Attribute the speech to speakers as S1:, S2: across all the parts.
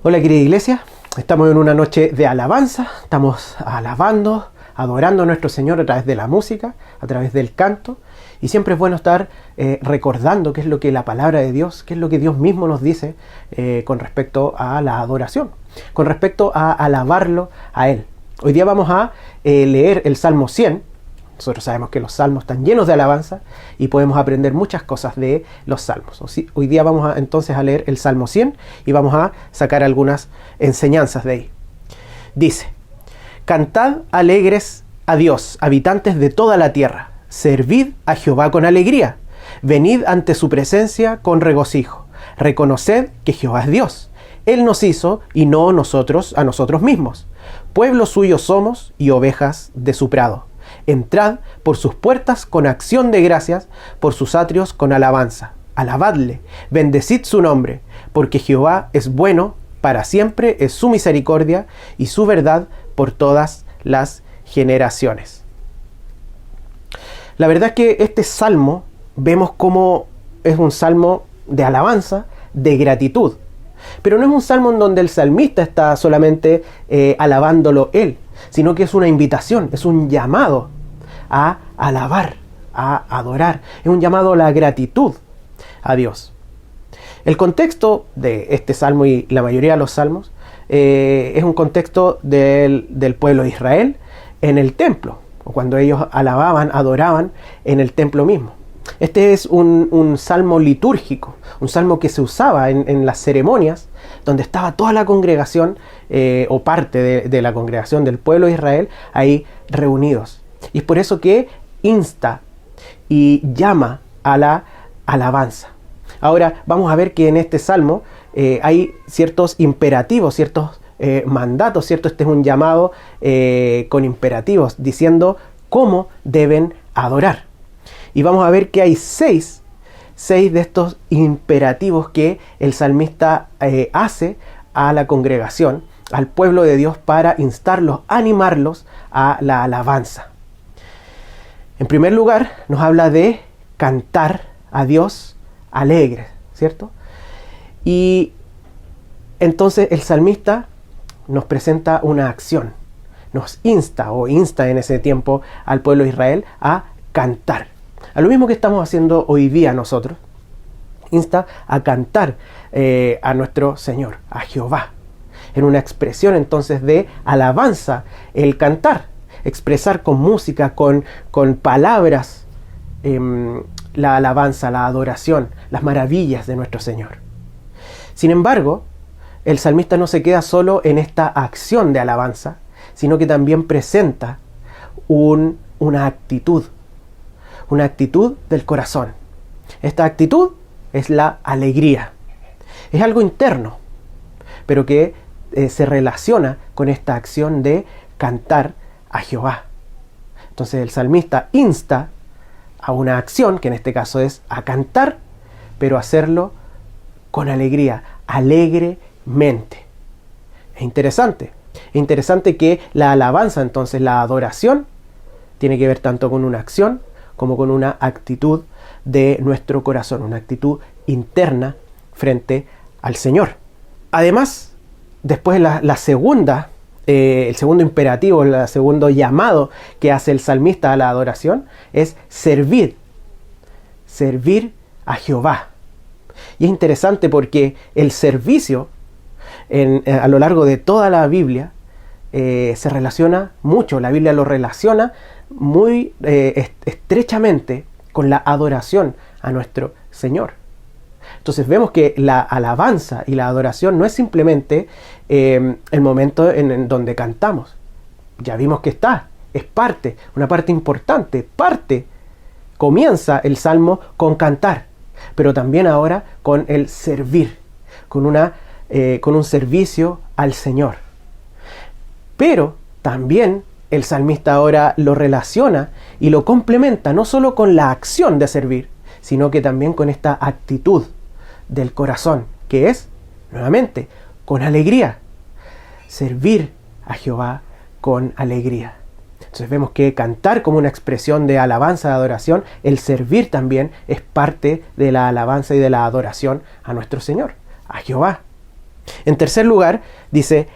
S1: Hola querida iglesia, estamos en una noche de alabanza, estamos alabando, adorando a nuestro Señor a través de la música, a través del canto, y siempre es bueno estar recordando qué es lo que la palabra de Dios, qué es lo que Dios mismo nos dice con respecto a la adoración, con respecto a alabarlo a Él. Hoy día vamos a leer el Salmo 100. Nosotros sabemos que los salmos están llenos de alabanza y podemos aprender muchas cosas de los salmos. Hoy día vamos entonces a leer el Salmo 100 y vamos a sacar algunas enseñanzas de ahí. Dice: Cantad alegres a Dios, habitantes de toda la tierra. Servid a Jehová con alegría. Venid ante su presencia con regocijo. Reconoced que Jehová es Dios. Él nos hizo y no nosotros a nosotros mismos. Pueblo suyo somos y ovejas de su prado. Entrad por sus puertas con acción de gracias, por sus atrios con alabanza. Alabadle, bendecid su nombre, porque Jehová es bueno, para siempre es su misericordia y su verdad por todas las generaciones. La verdad es que este salmo vemos cómo es un salmo de alabanza, de gratitud. Pero no es un salmo en donde el salmista está solamente alabándolo él, sino que es una invitación, es un llamado a alabar, a adorar. Es un llamado a la gratitud a Dios. El contexto de este salmo y la mayoría de los salmos es un contexto del pueblo de Israel en el templo, o cuando ellos alababan, adoraban en el templo mismo. Este es un salmo litúrgico, un salmo que se usaba en las ceremonias donde estaba toda la congregación o parte de la congregación del pueblo de Israel ahí reunidos. Y es por eso que insta y llama a la alabanza. Ahora vamos a ver que en este salmo hay ciertos imperativos, ciertos mandatos, ¿cierto? Este es un llamado con imperativos diciendo cómo deben adorar. Y vamos a ver que hay seis de estos imperativos que el salmista hace a la congregación, al pueblo de Dios, para instarlos, animarlos a la alabanza. En primer lugar, nos habla de cantar a Dios alegre, ¿cierto? Y entonces el salmista nos presenta una acción, nos insta en ese tiempo al pueblo de Israel a cantar. A lo mismo que estamos haciendo hoy día nosotros, insta a cantar a nuestro Señor, a Jehová, en una expresión entonces de alabanza, el cantar, expresar con música, con palabras, la alabanza, la adoración, las maravillas de nuestro Señor. Sin embargo, el salmista no se queda solo en esta acción de alabanza, sino que también presenta una actitud del corazón. Esta actitud es la alegría. Es algo interno, pero que se relaciona con esta acción de cantar a Jehová. Entonces el salmista insta a una acción, que en este caso es a cantar, pero hacerlo con alegría, alegremente. Es interesante que la alabanza, entonces la adoración, tiene que ver tanto con una acción como con una actitud de nuestro corazón, una actitud interna frente al Señor. Además, después el segundo imperativo, el segundo llamado que hace el salmista a la adoración es servir a Jehová. Y es interesante porque el servicio a lo largo de toda la Biblia se relaciona mucho, la Biblia lo relaciona muy estrechamente con la adoración a nuestro Señor. Entonces vemos que la alabanza y la adoración no es simplemente el momento en donde cantamos. Ya vimos que es una parte importante, comienza el Salmo con cantar, pero también ahora con el servir, con un servicio al Señor. Pero también el salmista ahora lo relaciona y lo complementa no solo con la acción de servir, sino que también con esta actitud del corazón, que es, nuevamente, con alegría. Servir a Jehová con alegría. Entonces vemos que cantar como una expresión de alabanza, de adoración, el servir también es parte de la alabanza y de la adoración a nuestro Señor, a Jehová. En tercer lugar, dice,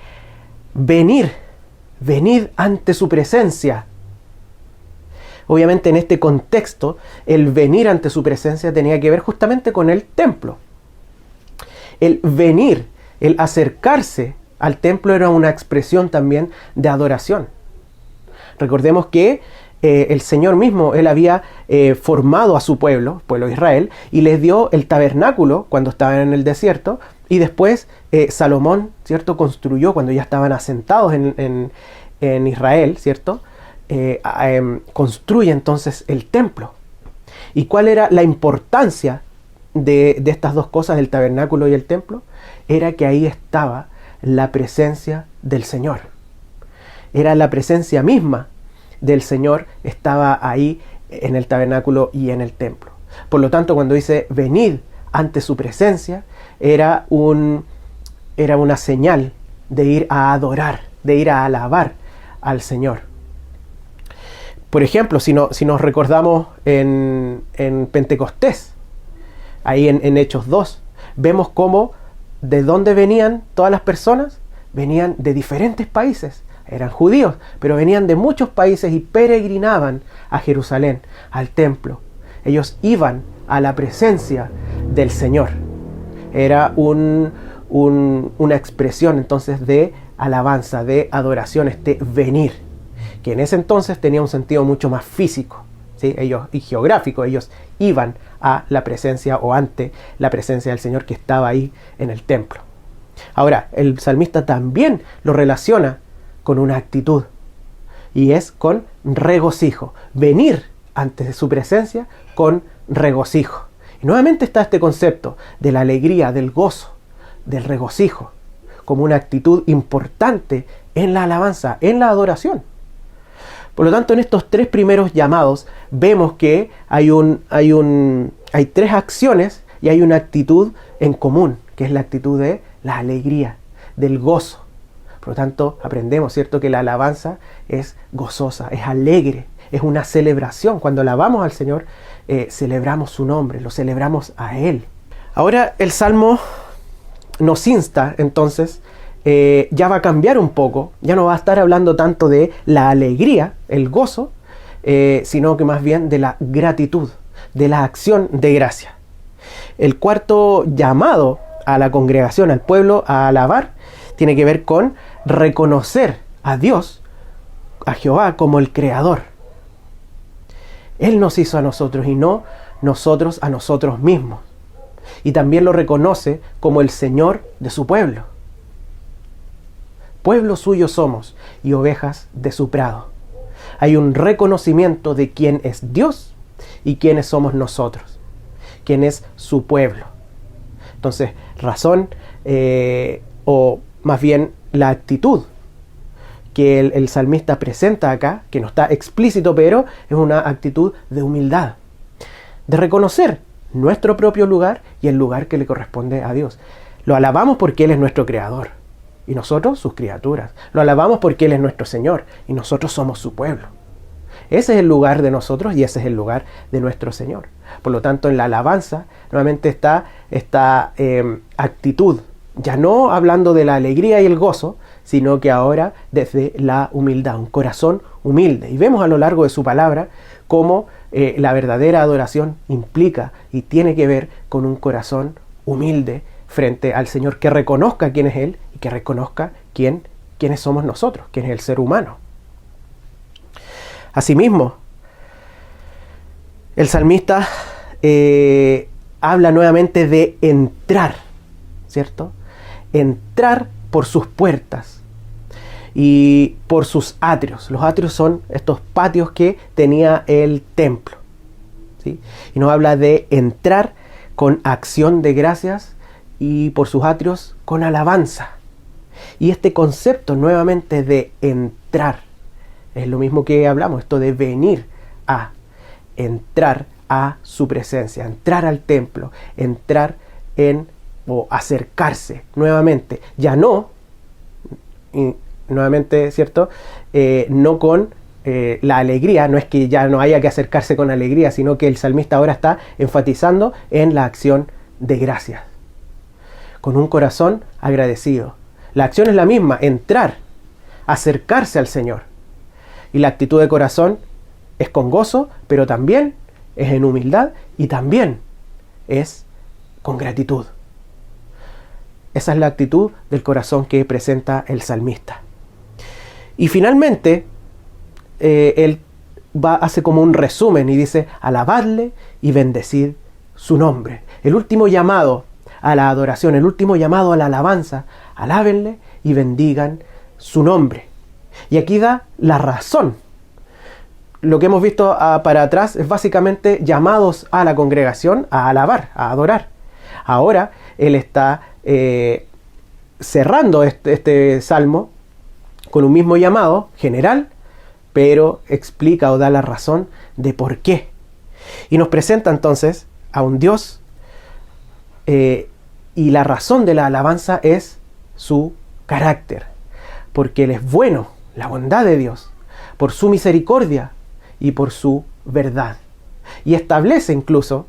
S1: venid ante su presencia. Obviamente en este contexto, el venir ante su presencia tenía que ver justamente con el templo. El venir, el acercarse al templo era una expresión también de adoración. Recordemos que el Señor mismo, Él había formado a su pueblo de Israel, y les dio el tabernáculo cuando estaban en el desierto, y después Salomón, ¿cierto?, construyó cuando ya estaban asentados en Israel, ¿cierto?, construye entonces el templo. ¿Y cuál era la importancia de estas dos cosas, el tabernáculo y el templo? Era que ahí estaba la presencia del Señor. Era la presencia misma del Señor, estaba ahí en el tabernáculo y en el templo. Por lo tanto, cuando dice venid ante su presencia, era una señal de ir a adorar, de ir a alabar al Señor. Por ejemplo, si nos recordamos en Pentecostés, ahí en Hechos 2, vemos cómo de dónde venían todas las personas. Venían de diferentes países, eran judíos, pero venían de muchos países y peregrinaban a Jerusalén, al templo. Ellos iban a la presencia del Señor. Era una expresión entonces de alabanza, de adoración, este venir, que en ese entonces tenía un sentido mucho más físico, ¿sí?, y geográfico. Ellos iban a la presencia o ante la presencia del Señor que estaba ahí en el templo. Ahora, el salmista también lo relaciona con una actitud, y es con regocijo. Venir ante su presencia con regocijo. Y nuevamente está este concepto de la alegría, del gozo, del regocijo, como una actitud importante en la alabanza, en la adoración. Por lo tanto, en estos tres primeros llamados vemos que hay tres acciones y hay una actitud en común, que es la actitud de la alegría, del gozo. Por lo tanto, aprendemos, ¿cierto?, que la alabanza es gozosa, es alegre, es una celebración. Cuando alabamos al Señor, celebramos su nombre, lo celebramos a Él. Ahora el Salmo nos insta, entonces, ya va a cambiar un poco, ya no va a estar hablando tanto de la alegría, el gozo, sino que más bien de la gratitud, de la acción de gracia. El cuarto llamado a la congregación, al pueblo, a alabar, tiene que ver con reconocer a Dios, a Jehová, como el Creador. Él nos hizo a nosotros y no nosotros a nosotros mismos. Y también lo reconoce como el Señor de su pueblo. Pueblo suyo somos y ovejas de su prado. Hay un reconocimiento de quién es Dios y quiénes somos nosotros, quién es su pueblo. Entonces, razón, o más bien la actitud que el salmista presenta acá, que no está explícito, pero es una actitud de humildad, de reconocer nuestro propio lugar y el lugar que le corresponde a Dios. Lo alabamos porque Él es nuestro Creador y nosotros sus criaturas. Lo alabamos porque Él es nuestro Señor y nosotros somos su pueblo. Ese es el lugar de nosotros y ese es el lugar de nuestro Señor. Por lo tanto, en la alabanza nuevamente está esta actitud, ya no hablando de la alegría y el gozo, sino que ahora desde la humildad, un corazón humilde. Y vemos a lo largo de su palabra cómo la verdadera adoración implica y tiene que ver con un corazón humilde frente al Señor, que reconozca quién es Él y que reconozca quiénes somos nosotros, quién es el ser humano. Asimismo, el salmista habla nuevamente de entrar, ¿cierto? Entrar por sus puertas y por sus atrios. Los atrios son estos patios que tenía el templo, ¿sí? Y nos habla de entrar con acción de gracias y por sus atrios con alabanza. Y este concepto nuevamente de entrar es lo mismo que hablamos, esto de venir a, entrar a su presencia, entrar al templo, entrar o acercarse nuevamente, ya no, y nuevamente, ¿cierto? No con la alegría, no es que ya no haya que acercarse con alegría, sino que el salmista ahora está enfatizando en la acción de gracias, con un corazón agradecido. La acción es la misma, entrar, acercarse al Señor. Y la actitud de corazón es con gozo, pero también es en humildad y también es con gratitud. Esa es la actitud del corazón que presenta el salmista. Y finalmente, él hace como un resumen y dice: alabadle y bendecid su nombre. El último llamado a la adoración, el último llamado a la alabanza: alábenle y bendigan su nombre. Y aquí da la razón. Lo que hemos visto para atrás es básicamente llamados a la congregación a alabar, a adorar. Ahora él está cerrando este salmo con un mismo llamado general, pero explica o da la razón de por qué. Y nos presenta entonces a un Dios, y la razón de la alabanza es su carácter, porque Él es bueno, la bondad de Dios, por su misericordia y por su verdad. Y establece incluso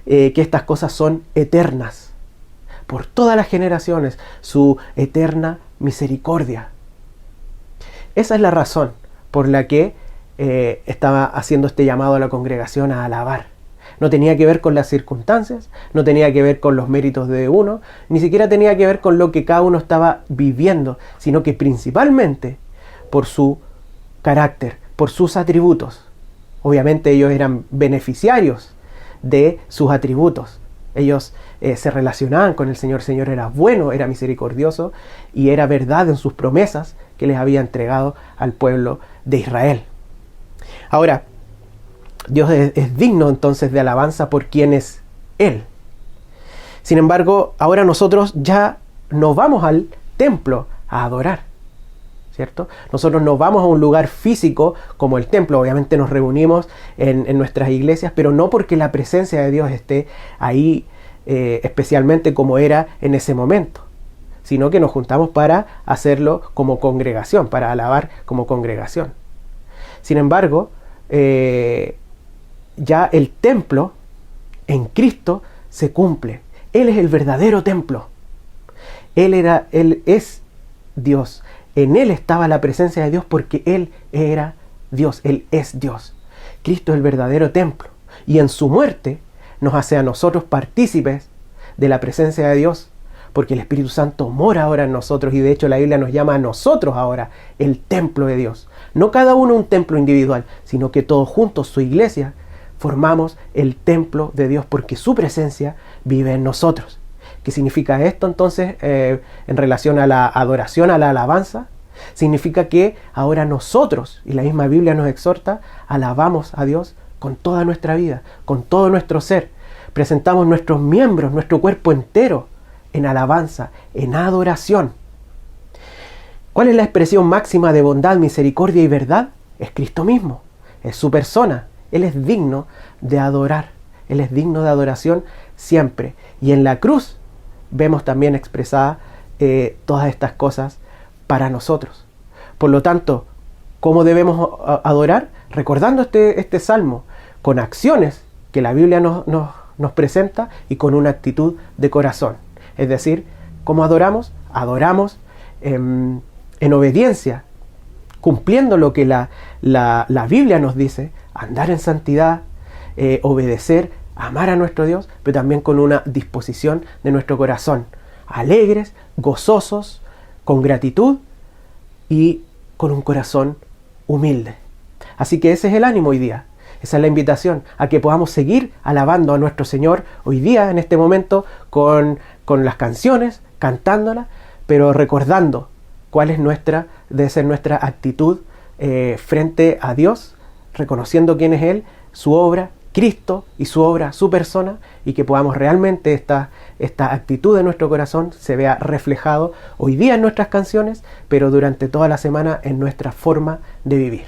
S1: que estas cosas son eternas, por todas las generaciones, su eterna misericordia. Esa es la razón por la que estaba haciendo este llamado a la congregación a alabar. No tenía que ver con las circunstancias, no tenía que ver con los méritos de uno, ni siquiera tenía que ver con lo que cada uno estaba viviendo, sino que principalmente por su carácter, por sus atributos. Obviamente ellos eran beneficiarios de sus atributos. Ellos se relacionaban con el Señor. El Señor era bueno, era misericordioso y era verdad en sus promesas que les había entregado al pueblo de Israel. Ahora, Dios es digno entonces de alabanza por quien es Él. Sin embargo, ahora nosotros ya no vamos al templo a adorar, ¿cierto? Nosotros no vamos a un lugar físico como el templo. Obviamente nos reunimos en nuestras iglesias, pero no porque la presencia de Dios esté ahí especialmente como era en ese momento, sino que nos juntamos para hacerlo como congregación, para alabar como congregación. Sin embargo, ya el templo en Cristo se cumple. Él es el verdadero templo. Él es Dios. En Él estaba la presencia de Dios porque Él era Dios. Él es Dios. Cristo es el verdadero templo. Y en su muerte nos hace a nosotros partícipes de la presencia de Dios, porque el Espíritu Santo mora ahora en nosotros, y de hecho la Biblia nos llama a nosotros ahora el templo de Dios. No cada uno un templo individual, sino que todos juntos, su iglesia, formamos el templo de Dios porque su presencia vive en nosotros. ¿Qué significa esto entonces en relación a la adoración, a la alabanza? Significa que ahora nosotros, y la misma Biblia nos exhorta, alabamos a Dios con toda nuestra vida, con todo nuestro ser. Presentamos nuestros miembros, nuestro cuerpo entero en alabanza, en adoración. ¿Cuál es la expresión máxima de bondad, misericordia y verdad? Es Cristo mismo, es su persona. Él es digno de adorar, Él es digno de adoración siempre. Y en la cruz vemos también expresadas todas estas cosas para nosotros. Por lo tanto, ¿cómo debemos adorar? Recordando este salmo, con acciones que la Biblia nos presenta y con una actitud de corazón. Es decir, ¿cómo adoramos? Adoramos en obediencia, cumpliendo lo que la Biblia nos dice, andar en santidad, obedecer, amar a nuestro Dios, pero también con una disposición de nuestro corazón, alegres, gozosos, con gratitud y con un corazón humilde. Así que ese es el ánimo hoy día. Esa es la invitación a que podamos seguir alabando a nuestro Señor hoy día, en este momento, con las canciones, cantándolas, pero recordando cuál es debe ser nuestra actitud frente a Dios, reconociendo quién es Él, su obra, Cristo y su obra, su persona, y que podamos realmente esta actitud de nuestro corazón se vea reflejado hoy día en nuestras canciones, pero durante toda la semana en nuestra forma de vivir.